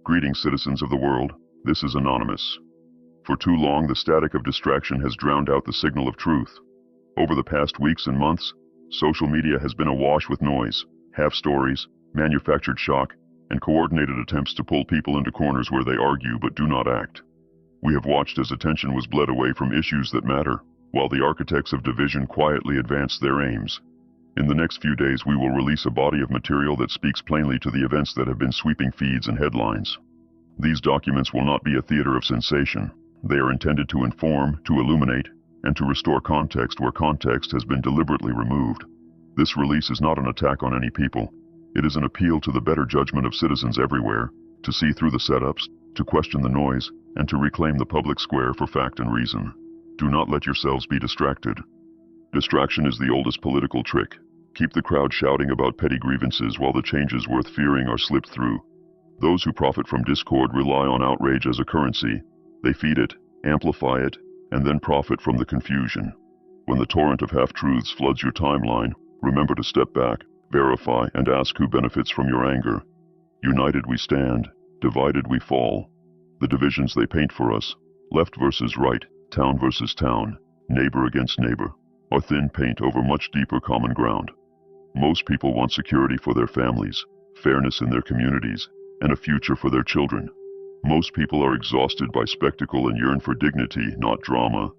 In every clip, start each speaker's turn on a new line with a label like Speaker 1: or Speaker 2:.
Speaker 1: Greetings, citizens of the world. This is Anonymous. For too long, the static of distraction has drowned out the signal of truth. Over the past weeks and months, social media has been awash with noise, half-stories, manufactured shock, and coordinated attempts to pull people into corners where they argue but do not act. We have watched as attention was bled away from issues that matter, while the architects of division quietly advanced their aims. In the next few days, we will release a body of material that speaks plainly to the events that have been sweeping feeds and headlines. These documents will not be a theater of sensation. They are intended to inform, to illuminate, and to restore context where context has been deliberately removed. This release is not an attack on any people. It is an appeal to the better judgment of citizens everywhere, to see through the setups, to question the noise, and to reclaim the public square for fact and reason. Do not let yourselves be distracted. Distraction is the oldest political trick. Keep the crowd shouting about petty grievances while the changes worth fearing are slipped through. Those who profit from discord rely on outrage as a currency. They feed it, amplify it, and then profit from the confusion. When the torrent of half-truths floods your timeline, remember to step back, verify, and ask who benefits from your anger. United we stand, divided we fall. The divisions they paint for us, left versus right, town versus town, neighbor against neighbor, are thin paint over much deeper common ground. Most people want security for their families, fairness in their communities, and a future for their children. Most people are exhausted by spectacle and yearn for dignity, not drama.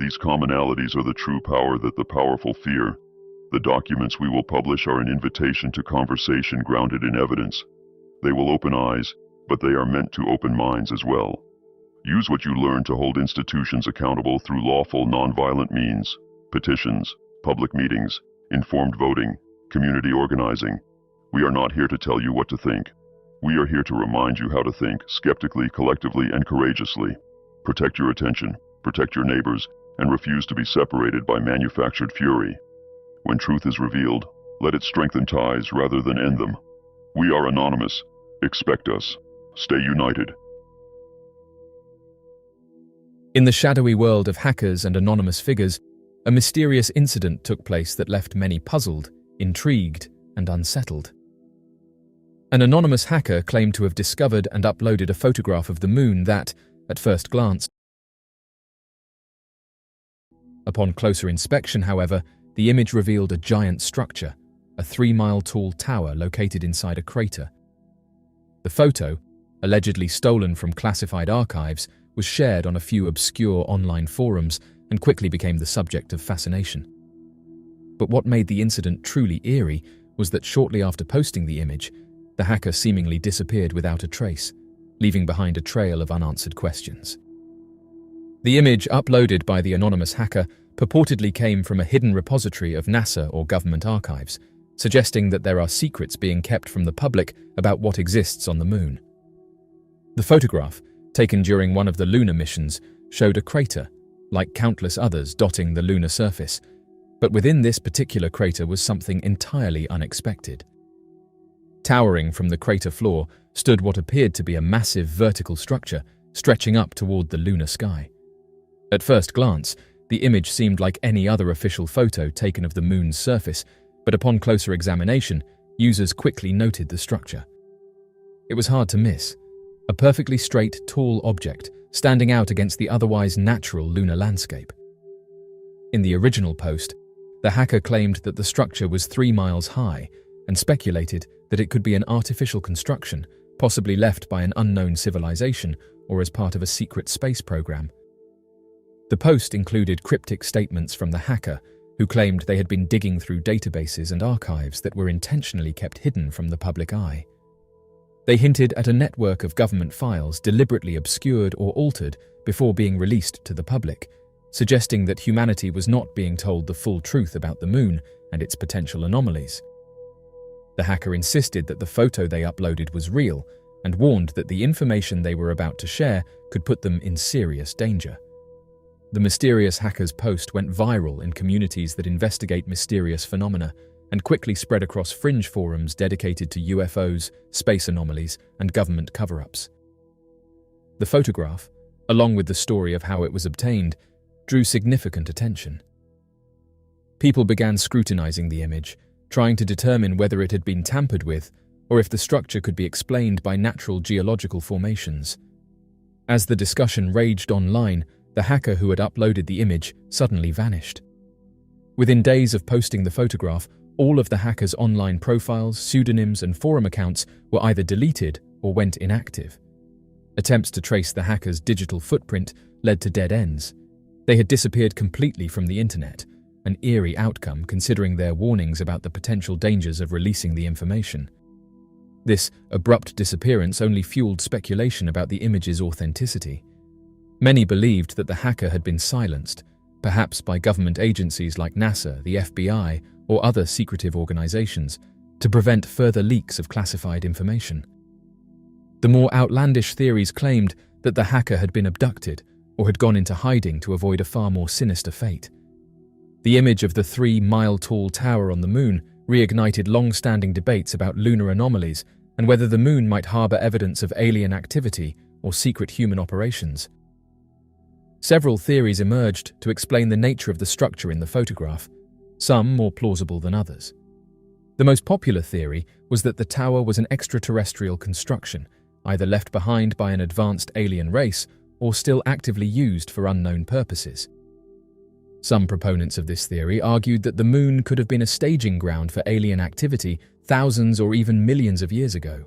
Speaker 1: These commonalities are the true power that the powerful fear. The documents we will publish are an invitation to conversation grounded in evidence. They will open eyes, but they are meant to open minds as well. Use what you learn to hold institutions accountable through lawful, nonviolent means: petitions, public meetings, informed voting, community organizing. We are not here to tell you what to think. We are here to remind you how to think, skeptically, collectively, and courageously. Protect your attention, protect your neighbors, and refuse to be separated by manufactured fury. When truth is revealed, let it strengthen ties rather than end them. We are Anonymous. Expect us. Stay united.
Speaker 2: In the shadowy world of hackers and anonymous figures, a mysterious incident took place that left many puzzled, intrigued, and unsettled. An anonymous hacker claimed to have discovered and uploaded a photograph of the moon that, at first glance, upon closer inspection, however, the image revealed a giant structure, a 3-mile-tall tower located inside a crater. The photo, allegedly stolen from classified archives, was shared on a few obscure online forums and quickly became the subject of fascination. But what made the incident truly eerie was that shortly after posting the image, the hacker seemingly disappeared without a trace, leaving behind a trail of unanswered questions. The image uploaded by the anonymous hacker purportedly came from a hidden repository of NASA or government archives, suggesting that there are secrets being kept from the public about what exists on the moon. The photograph, taken during one of the Lunar missions, showed a crater, like countless others dotting the lunar surface, but within this particular crater was something entirely unexpected. Towering from the crater floor stood what appeared to be a massive vertical structure stretching up toward the lunar sky. At first glance, the image seemed like any other official photo taken of the moon's surface, but upon closer examination, users quickly noted the structure. It was hard to miss. A perfectly straight, tall object standing out against the otherwise natural lunar landscape. In the original post, the hacker claimed that the structure was 3 miles high and speculated that it could be an artificial construction, possibly left by an unknown civilization or as part of a secret space program. The post included cryptic statements from the hacker, who claimed they had been digging through databases and archives that were intentionally kept hidden from the public eye. They hinted at a network of government files deliberately obscured or altered before being released to the public, suggesting that humanity was not being told the full truth about the moon and its potential anomalies. The hacker insisted that the photo they uploaded was real and warned that the information they were about to share could put them in serious danger. The mysterious hacker's post went viral in communities that investigate mysterious phenomena and quickly spread across fringe forums dedicated to UFOs, space anomalies, and government cover-ups. The photograph, along with the story of how it was obtained, drew significant attention. People began scrutinizing the image, trying to determine whether it had been tampered with or if the structure could be explained by natural geological formations. As the discussion raged online, the hacker who had uploaded the image suddenly vanished. Within days of posting the photograph, all of the hacker's online profiles, pseudonyms, and forum accounts were either deleted or went inactive. Attempts to trace the hacker's digital footprint led to dead ends. They had disappeared completely from the internet, an eerie outcome considering their warnings about the potential dangers of releasing the information. This abrupt disappearance only fueled speculation about the image's authenticity. Many believed that the hacker had been silenced, perhaps by government agencies like NASA, the FBI, or other secretive organizations, to prevent further leaks of classified information. The more outlandish theories claimed that the hacker had been abducted or had gone into hiding to avoid a far more sinister fate. The image of the 3-mile-tall tower on the moon reignited long-standing debates about lunar anomalies and whether the moon might harbor evidence of alien activity or secret human operations. Several theories emerged to explain the nature of the structure in the photograph, some more plausible than others. The most popular theory was that the tower was an extraterrestrial construction, either left behind by an advanced alien race or still actively used for unknown purposes. Some proponents of this theory argued that the moon could have been a staging ground for alien activity thousands or even millions of years ago.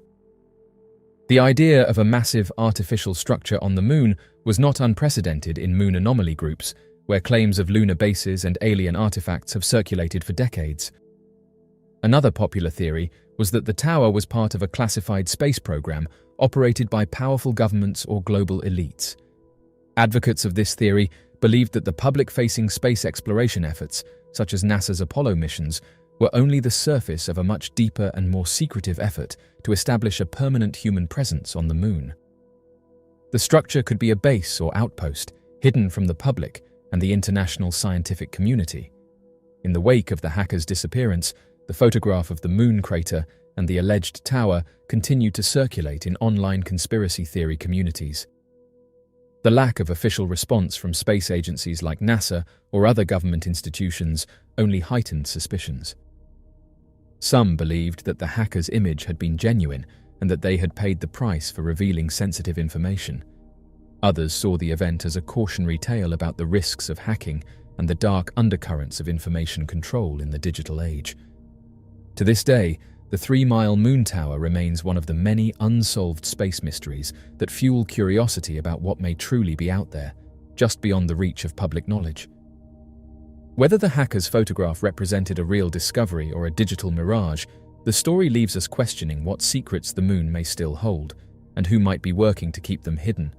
Speaker 2: The idea of a massive artificial structure on the moon was not unprecedented in moon anomaly groups, where claims of lunar bases and alien artifacts have circulated for decades. Another popular theory was that the tower was part of a classified space program operated by powerful governments or global elites. Advocates of this theory believed that the public-facing space exploration efforts, such as NASA's Apollo missions, were only the surface of a much deeper and more secretive effort to establish a permanent human presence on the moon. The structure could be a base or outpost, hidden from the public and the international scientific community. In the wake of the hacker's disappearance, the photograph of the moon crater and the alleged tower continued to circulate in online conspiracy theory communities. The lack of official response from space agencies like NASA or other government institutions only heightened suspicions. Some believed that the hacker's image had been genuine and that they had paid the price for revealing sensitive information. Others saw the event as a cautionary tale about the risks of hacking and the dark undercurrents of information control in the digital age. To this day, the 3-mile moon tower remains one of the many unsolved space mysteries that fuel curiosity about what may truly be out there, just beyond the reach of public knowledge. Whether the hacker's photograph represented a real discovery or a digital mirage, the story leaves us questioning what secrets the moon may still hold, and who might be working to keep them hidden.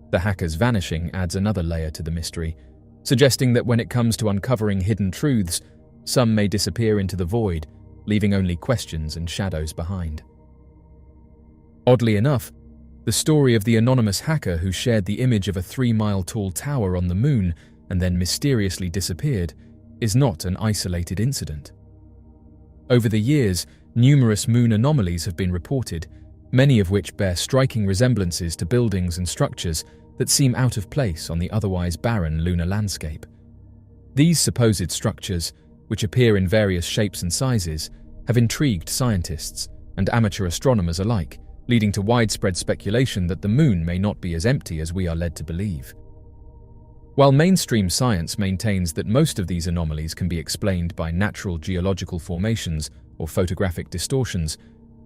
Speaker 2: The hacker's vanishing adds another layer to the mystery, suggesting that when it comes to uncovering hidden truths, some may disappear into the void, leaving only questions and shadows behind. Oddly enough, the story of the anonymous hacker who shared the image of a 3-mile-tall tower on the moon and then mysteriously disappeared is not an isolated incident. Over the years, numerous moon anomalies have been reported, many of which bear striking resemblances to buildings and structures that seem out of place on the otherwise barren lunar landscape. These supposed structures, which appear in various shapes and sizes, have intrigued scientists and amateur astronomers alike, leading to widespread speculation that the moon may not be as empty as we are led to believe. While mainstream science maintains that most of these anomalies can be explained by natural geological formations or photographic distortions,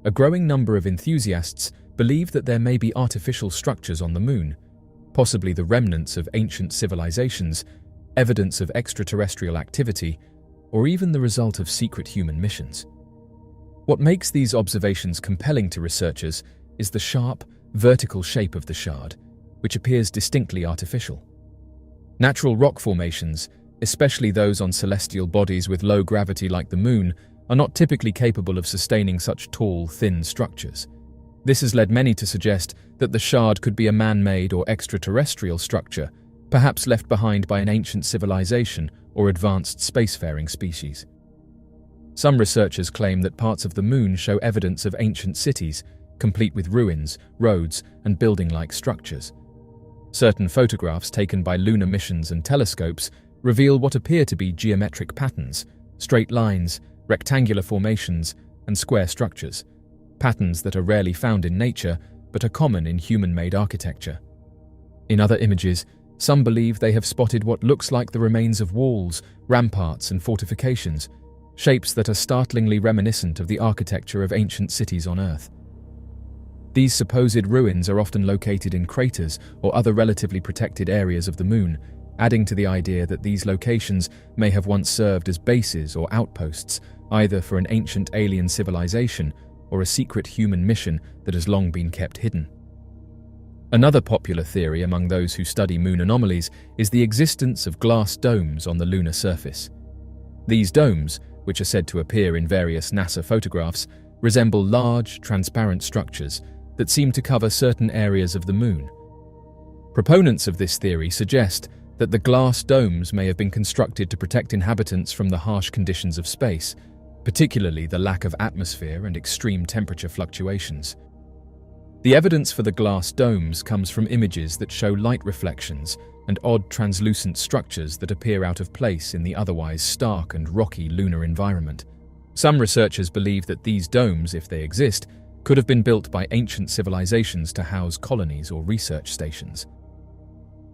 Speaker 2: a growing number of enthusiasts believe that there may be artificial structures on the moon, possibly the remnants of ancient civilizations, evidence of extraterrestrial activity, or even the result of secret human missions. What makes these observations compelling to researchers is the sharp, vertical shape of the shard, which appears distinctly artificial. Natural rock formations, especially those on celestial bodies with low gravity like the moon, are not typically capable of sustaining such tall, thin structures. This has led many to suggest that the shard could be a man-made or extraterrestrial structure, perhaps left behind by an ancient civilization or advanced spacefaring species. Some researchers claim that parts of the moon show evidence of ancient cities, complete with ruins, roads, and building-like structures. Certain photographs taken by lunar missions and telescopes reveal what appear to be geometric patterns, straight lines, rectangular formations, and square structures, patterns that are rarely found in nature but are common in human-made architecture. In other images, some believe they have spotted what looks like the remains of walls, ramparts, and fortifications, shapes that are startlingly reminiscent of the architecture of ancient cities on Earth. These supposed ruins are often located in craters or other relatively protected areas of the Moon, adding to the idea that these locations may have once served as bases or outposts, either for an ancient alien civilization or a secret human mission that has long been kept hidden. Another popular theory among those who study moon anomalies is the existence of glass domes on the lunar surface. These domes, which are said to appear in various NASA photographs, resemble large, transparent structures that seem to cover certain areas of the Moon. Proponents of this theory suggest that the glass domes may have been constructed to protect inhabitants from the harsh conditions of space, particularly the lack of atmosphere and extreme temperature fluctuations. The evidence for the glass domes comes from images that show light reflections and odd translucent structures that appear out of place in the otherwise stark and rocky lunar environment. Some researchers believe that these domes, if they exist, could have been built by ancient civilizations to house colonies or research stations.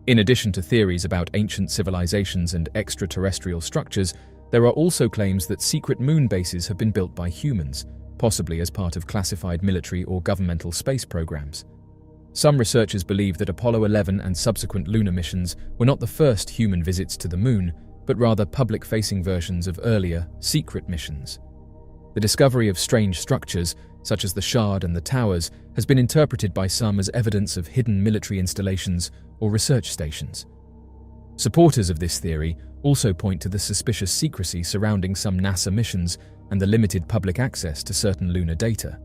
Speaker 2: In addition to theories about ancient civilizations and extraterrestrial structures, there are also claims that secret moon bases have been built by humans, possibly as part of classified military or governmental space programs. Some researchers believe that Apollo 11 and subsequent lunar missions were not the first human visits to the Moon, but rather public-facing versions of earlier, secret missions. The discovery of strange structures, such as the Shard and the towers, has been interpreted by some as evidence of hidden military installations or research stations. Supporters of this theory also point to the suspicious secrecy surrounding some NASA missions and the limited public access to certain lunar data.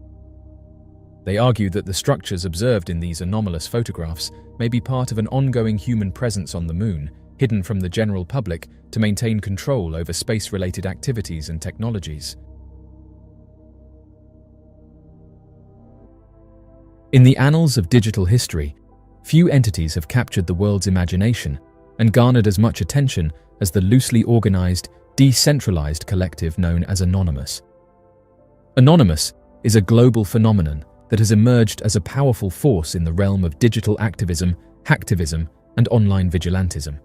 Speaker 2: They argue that the structures observed in these anomalous photographs may be part of an ongoing human presence on the Moon, hidden from the general public to maintain control over space-related activities and technologies. In the annals of digital history, few entities have captured the world's imagination and garnered as much attention as the loosely organized, decentralized collective known as Anonymous. Anonymous is a global phenomenon that has emerged as a powerful force in the realm of digital activism, hacktivism, and online vigilantism.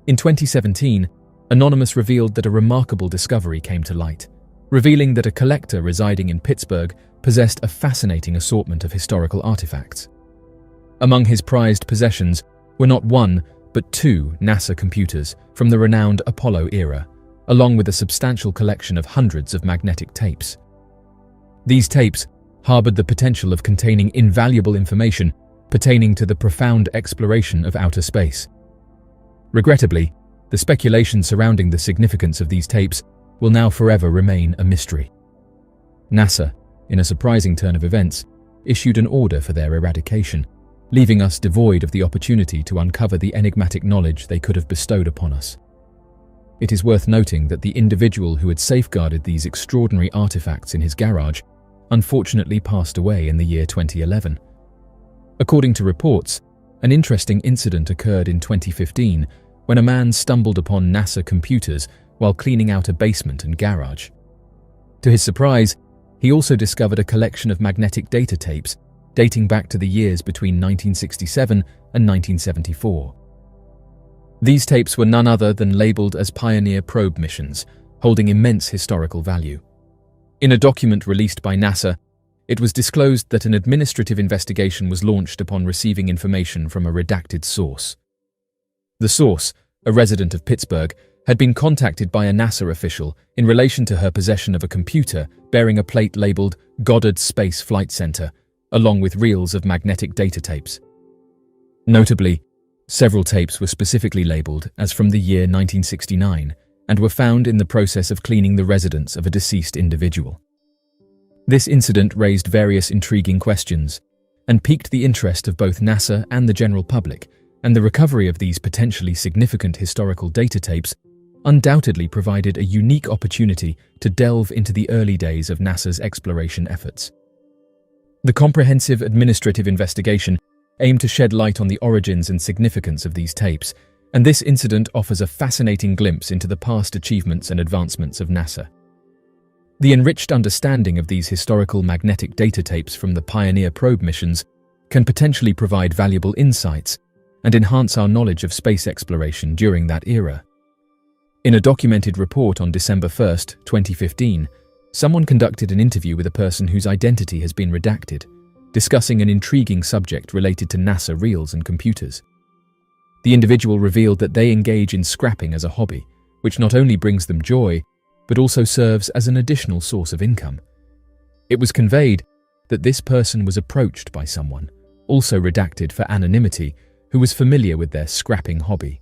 Speaker 2: In 2017, Anonymous revealed that a remarkable discovery came to light, revealing that a collector residing in Pittsburgh possessed a fascinating assortment of historical artifacts. Among his prized possessions were not one, but two NASA computers from the renowned Apollo era, along with a substantial collection of hundreds of magnetic tapes. These tapes harbored the potential of containing invaluable information pertaining to the profound exploration of outer space. Regrettably, the speculation surrounding the significance of these tapes will now forever remain a mystery. NASA, in a surprising turn of events, issued an order for their eradication, leaving us devoid of the opportunity to uncover the enigmatic knowledge they could have bestowed upon us. It is worth noting that the individual who had safeguarded these extraordinary artifacts in his garage unfortunately passed away in the year 2011. According to reports, an interesting incident occurred in 2015 when a man stumbled upon NASA computers while cleaning out a basement and garage. To his surprise, he also discovered a collection of magnetic data tapes dating back to the years between 1967 and 1974. These tapes were none other than labeled as Pioneer probe missions, holding immense historical value. In a document released by NASA, it was disclosed that an administrative investigation was launched upon receiving information from a redacted source. The source, a resident of Pittsburgh, had been contacted by a NASA official in relation to her possession of a computer bearing a plate labeled Goddard Space Flight Center, along with reels of magnetic data tapes. Notably, several tapes were specifically labeled as from the year 1969 and were found in the process of cleaning the residence of a deceased individual. This incident raised various intriguing questions and piqued the interest of both NASA and the general public, and the recovery of these potentially significant historical data tapes undoubtedly provided a unique opportunity to delve into the early days of NASA's exploration efforts. The comprehensive administrative investigation aimed to shed light on the origins and significance of these tapes, and this incident offers a fascinating glimpse into the past achievements and advancements of NASA. The enriched understanding of these historical magnetic data tapes from the Pioneer probe missions can potentially provide valuable insights and enhance our knowledge of space exploration during that era. In a documented report on December 1, 2015, someone conducted an interview with a person whose identity has been redacted, discussing an intriguing subject related to NASA reels and computers. The individual revealed that they engage in scrapping as a hobby, which not only brings them joy, but also serves as an additional source of income. It was conveyed that this person was approached by someone, also redacted for anonymity, who was familiar with their scrapping hobby.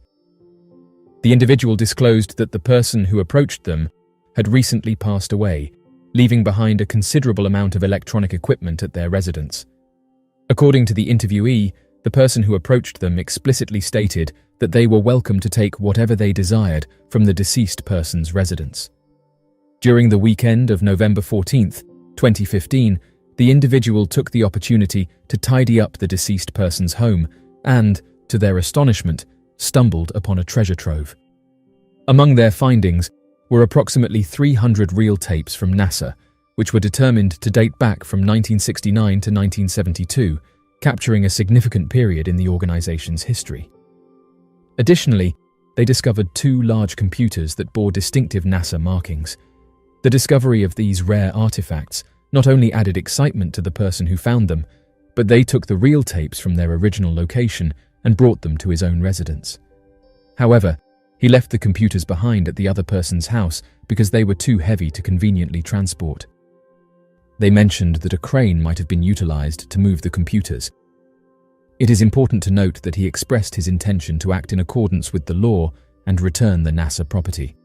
Speaker 2: The individual disclosed that the person who approached them had recently passed away, leaving behind a considerable amount of electronic equipment at their residence. According to the interviewee, the person who approached them explicitly stated that they were welcome to take whatever they desired from the deceased person's residence. During the weekend of November 14, 2015, the individual took the opportunity to tidy up the deceased person's home and, to their astonishment, stumbled upon a treasure trove. Among their findings were approximately 300 reel tapes from NASA, which were determined to date back from 1969 to 1972, capturing a significant period in the organization's history. Additionally, they discovered 2 large computers that bore distinctive NASA markings. The discovery of these rare artifacts not only added excitement to the person who found them, but they took the reel tapes from their original location and brought them to his own residence. However, he left the computers behind at the other person's house because they were too heavy to conveniently transport. They mentioned that a crane might have been utilized to move the computers. It is important to note that he expressed his intention to act in accordance with the law and return the NASA property.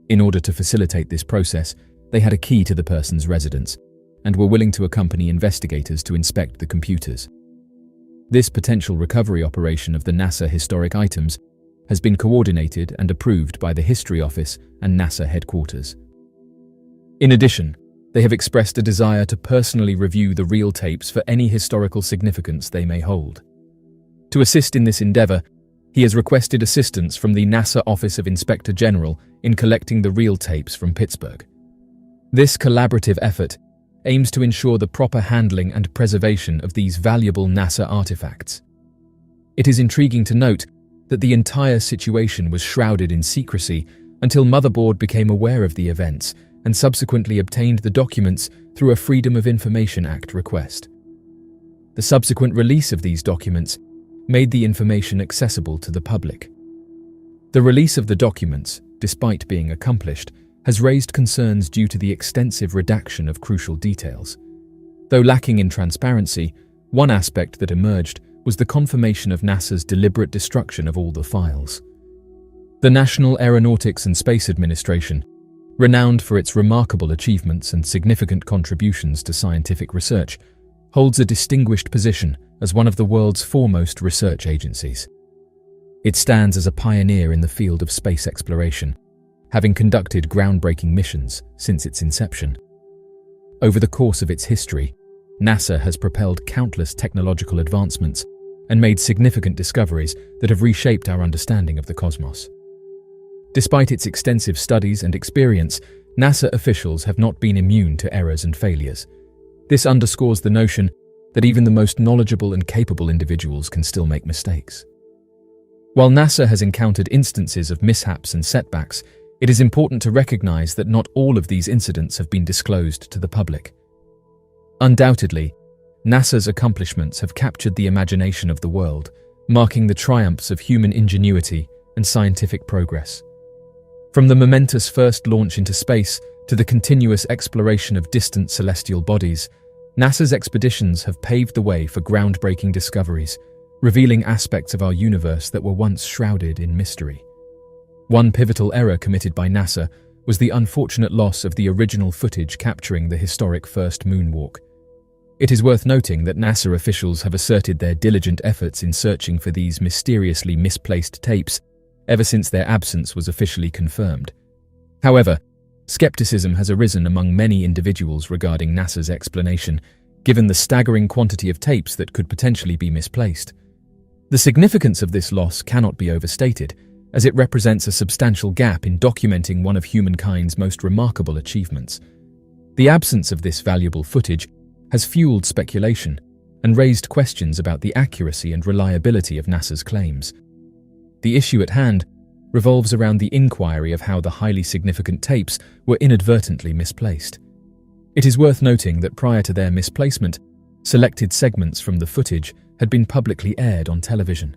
Speaker 2: In order to facilitate this process, they had a key to the person's residence and were willing to accompany investigators to inspect the computers. This potential recovery operation of the NASA historic items has been coordinated and approved by the History Office and NASA headquarters. In addition, they have expressed a desire to personally review the reel tapes for any historical significance they may hold. To assist in this endeavor, he has requested assistance from the NASA Office of Inspector General in collecting the reel tapes from Pittsburgh. This collaborative effort aims to ensure the proper handling and preservation of these valuable NASA artifacts. It is intriguing to note that the entire situation was shrouded in secrecy until Motherboard became aware of the events and subsequently obtained the documents through a Freedom of Information Act request. The subsequent release of these documents made the information accessible to the public. The release of the documents, despite being accomplished, has raised concerns due to the extensive redaction of crucial details. Though lacking in transparency, one aspect that emerged was the confirmation of NASA's deliberate destruction of all the files. The National Aeronautics and Space Administration, renowned for its remarkable achievements and significant contributions to scientific research, holds a distinguished position as one of the world's foremost research agencies. It stands as a pioneer in the field of space exploration, having conducted groundbreaking missions since its inception. Over the course of its history, NASA has propelled countless technological advancements and made significant discoveries that have reshaped our understanding of the cosmos. Despite its extensive studies and experience, NASA officials have not been immune to errors and failures. This underscores the notion that even the most knowledgeable and capable individuals can still make mistakes. While NASA has encountered instances of mishaps and setbacks, it is important to recognize that not all of these incidents have been disclosed to the public. Undoubtedly, NASA's accomplishments have captured the imagination of the world, marking the triumphs of human ingenuity and scientific progress. From the momentous first launch into space to the continuous exploration of distant celestial bodies, NASA's expeditions have paved the way for groundbreaking discoveries, revealing aspects of our universe that were once shrouded in mystery. One pivotal error committed by NASA was the unfortunate loss of the original footage capturing the historic first moonwalk. It is worth noting that NASA officials have asserted their diligent efforts in searching for these mysteriously misplaced tapes ever since their absence was officially confirmed. However, skepticism has arisen among many individuals regarding NASA's explanation, given the staggering quantity of tapes that could potentially be misplaced. The significance of this loss cannot be overstated, as it represents a substantial gap in documenting one of humankind's most remarkable achievements. The absence of this valuable footage has fueled speculation and raised questions about the accuracy and reliability of NASA's claims. The issue at hand revolves around the inquiry of how the highly significant tapes were inadvertently misplaced. It is worth noting that prior to their misplacement, selected segments from the footage had been publicly aired on television.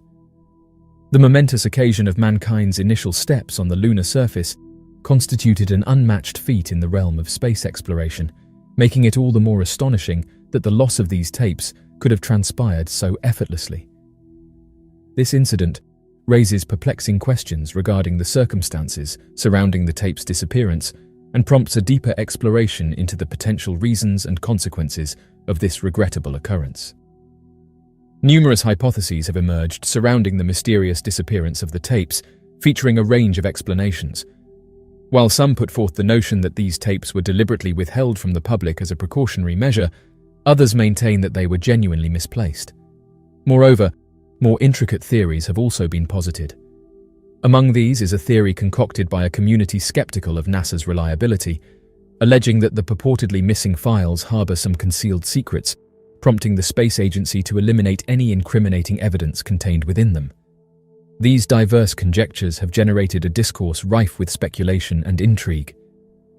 Speaker 2: The momentous occasion of mankind's initial steps on the lunar surface constituted an unmatched feat in the realm of space exploration, making it all the more astonishing that the loss of these tapes could have transpired so effortlessly. This incident raises perplexing questions regarding the circumstances surrounding the tape's disappearance and prompts a deeper exploration into the potential reasons and consequences of this regrettable occurrence. Numerous hypotheses have emerged surrounding the mysterious disappearance of the tapes, featuring a range of explanations. While some put forth the notion that these tapes were deliberately withheld from the public as a precautionary measure, others maintain that they were genuinely misplaced. Moreover, more intricate theories have also been posited. Among these is a theory concocted by a community skeptical of NASA's reliability, alleging that the purportedly missing files harbor some concealed secrets, prompting the space agency to eliminate any incriminating evidence contained within them. These diverse conjectures have generated a discourse rife with speculation and intrigue.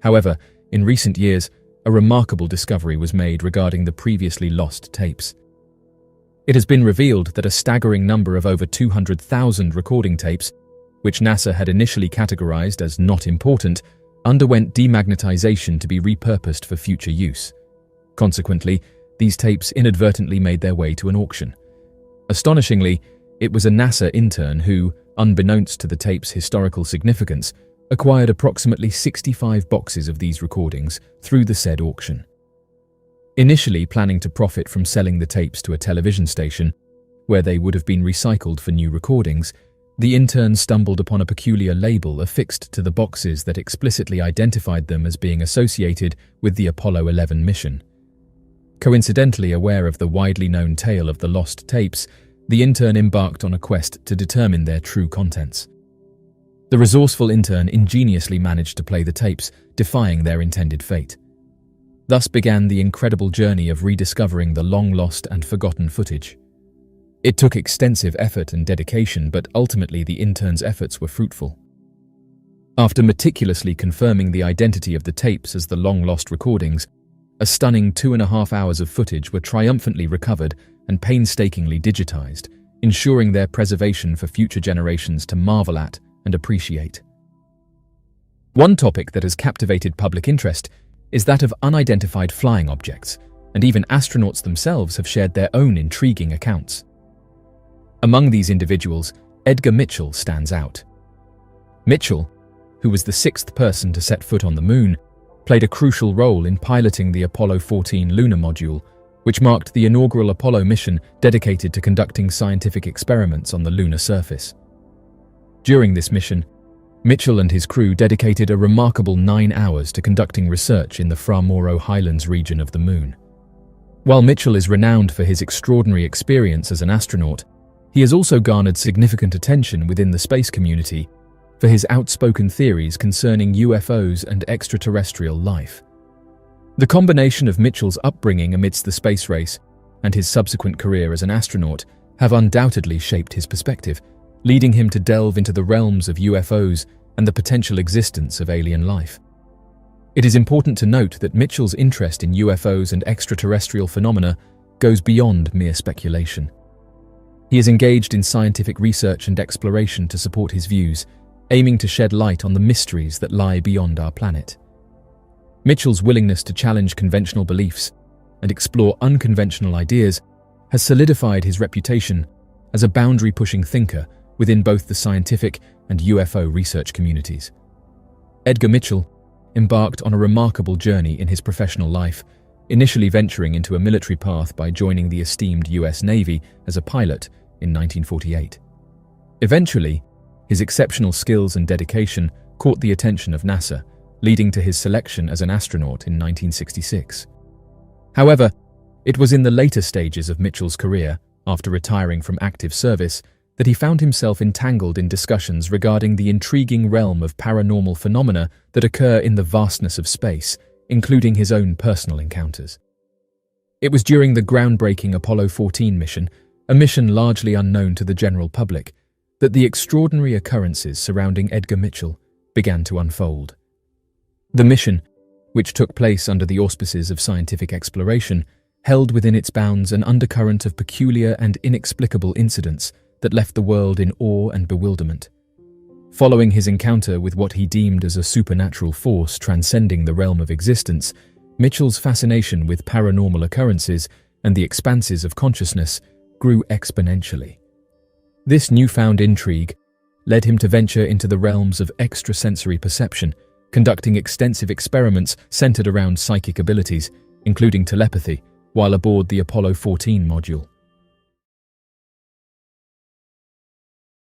Speaker 2: However, in recent years, a remarkable discovery was made regarding the previously lost tapes. It has been revealed that a staggering number of over 200,000 recording tapes, which NASA had initially categorized as not important, underwent demagnetization to be repurposed for future use. Consequently, these tapes inadvertently made their way to an auction. Astonishingly, it was a NASA intern who, unbeknownst to the tape's historical significance, acquired approximately 65 boxes of these recordings through the said auction. Initially planning to profit from selling the tapes to a television station, where they would have been recycled for new recordings, the intern stumbled upon a peculiar label affixed to the boxes that explicitly identified them as being associated with the Apollo 11 mission. Coincidentally aware of the widely known tale of the lost tapes, the intern embarked on a quest to determine their true contents. The resourceful intern ingeniously managed to play the tapes, defying their intended fate. Thus began the incredible journey of rediscovering the long-lost and forgotten footage. It took extensive effort and dedication, but ultimately the intern's efforts were fruitful. After meticulously confirming the identity of the tapes as the long-lost recordings, a stunning 2.5 hours of footage were triumphantly recovered and painstakingly digitized, ensuring their preservation for future generations to marvel at and appreciate. One topic that has captivated public interest is that of unidentified flying objects, and even astronauts themselves have shared their own intriguing accounts. Among these individuals, Edgar Mitchell stands out. Mitchell, who was the 6th person to set foot on the Moon, played a crucial role in piloting the Apollo 14 lunar module, which marked the inaugural Apollo mission dedicated to conducting scientific experiments on the lunar surface. During this mission, Mitchell and his crew dedicated a remarkable 9 hours to conducting research in the Fra Mauro Highlands region of the Moon. While Mitchell is renowned for his extraordinary experience as an astronaut, he has also garnered significant attention within the space community for his outspoken theories concerning UFOs and extraterrestrial life. The combination of Mitchell's upbringing amidst the space race and his subsequent career as an astronaut have undoubtedly shaped his perspective, leading him to delve into the realms of UFOs and the potential existence of alien life. It is important to note that Mitchell's interest in UFOs and extraterrestrial phenomena goes beyond mere speculation. He is engaged in scientific research and exploration to support his views, aiming to shed light on the mysteries that lie beyond our planet. Mitchell's willingness to challenge conventional beliefs and explore unconventional ideas has solidified his reputation as a boundary-pushing thinker within both the scientific and UFO research communities. Edgar Mitchell embarked on a remarkable journey in his professional life, initially venturing into a military path by joining the esteemed US Navy as a pilot in 1948. Eventually, his exceptional skills and dedication caught the attention of NASA, leading to his selection as an astronaut in 1966. However, it was in the later stages of Mitchell's career, after retiring from active service, that he found himself entangled in discussions regarding the intriguing realm of paranormal phenomena that occur in the vastness of space, including his own personal encounters. It was during the groundbreaking Apollo 14 mission, a mission largely unknown to the general public, that the extraordinary occurrences surrounding Edgar Mitchell began to unfold. The mission, which took place under the auspices of scientific exploration, held within its bounds an undercurrent of peculiar and inexplicable incidents that left the world in awe and bewilderment. Following his encounter with what he deemed as a supernatural force transcending the realm of existence, Mitchell's fascination with paranormal occurrences and the expanses of consciousness grew exponentially. This newfound intrigue led him to venture into the realms of extrasensory perception, conducting extensive experiments centered around psychic abilities, including telepathy, while aboard the Apollo 14 module.